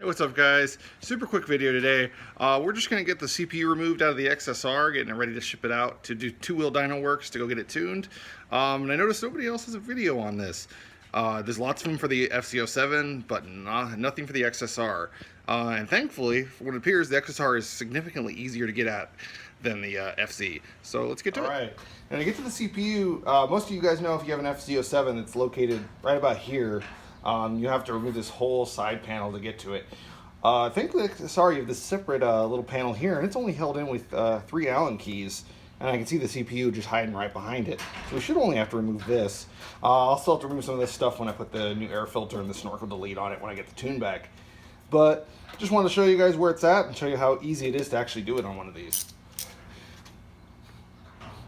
Hey, what's up guys? Super quick video today. We're just going to get the CPU removed out of the XSR, getting it ready to ship it out to do two-wheel dyno works to go get it tuned. And I noticed nobody else has a video on this. There's lots of them for the XSR700, but nothing for the XSR. And thankfully, from what it appears, the XSR is significantly easier to get at than the FC. So let's get to it. Alright, and to get to the CPU, most of you guys know if you have an XSR7 that's located right about here, you have to remove this whole side panel to get to it. Thankfully, you have this separate little panel here, and it's only held in with 3 Allen keys, and I can see the CPU just hiding right behind it. So we should only have to remove this. I'll still have to remove some of this stuff when I put the new air filter and the snorkel delete on it when I get the tune back. But just wanted to show you guys where it's at and show you how easy it is to actually do it on one of these.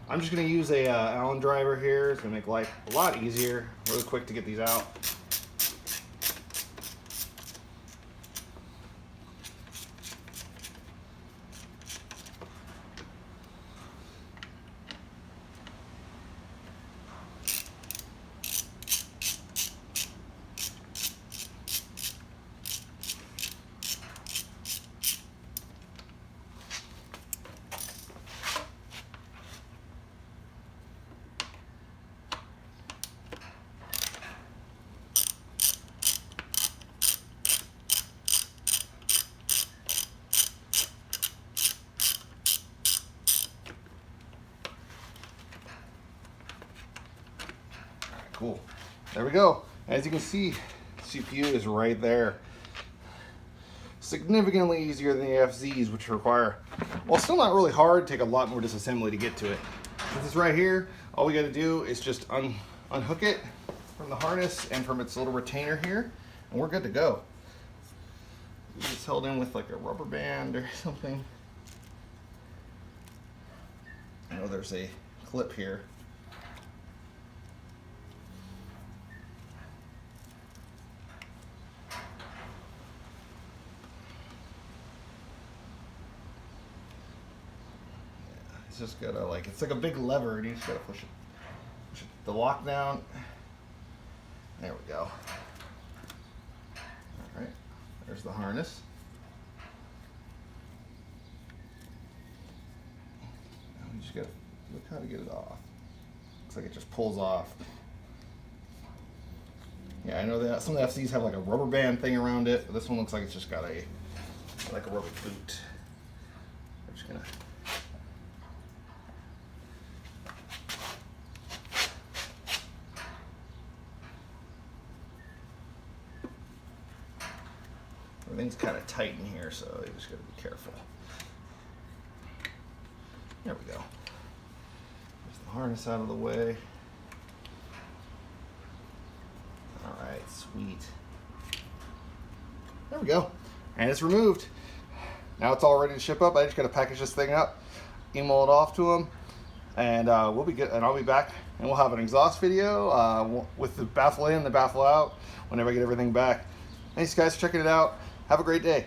I'm just going to use a Allen driver here. It's going to make life a lot easier, really quick to get these out. Cool. There we go. As you can see, CPU is right there. Significantly easier than the FZs, which require, well, still not really hard, take a lot more disassembly to get to it. This is right here. All we got to do is just unhook it from the harness and from its little retainer here, and we're good to go. It's held in with like a rubber band or something. I know there's a clip here. It's just gotta it's like a big lever and you just gotta push the lock down. There we go. All right, there's the harness. Now we just gotta look how to get it off. Looks like it just pulls off. Yeah, I know that some of the FCs have like a rubber band thing around it, but this one looks like it's just got a rubber boot. I'm just gonna everything's kind of tight in here, so you just got to be careful. There we go. There's the harness out of the way. All right, sweet. There we go. And it's removed. Now it's all ready to ship up. I just got to package this thing up, email it off to them, and we'll be good. And I'll be back, and we'll have an exhaust video with the baffle in, the baffle out, whenever I get everything back. Thanks guys for checking it out. Have a great day.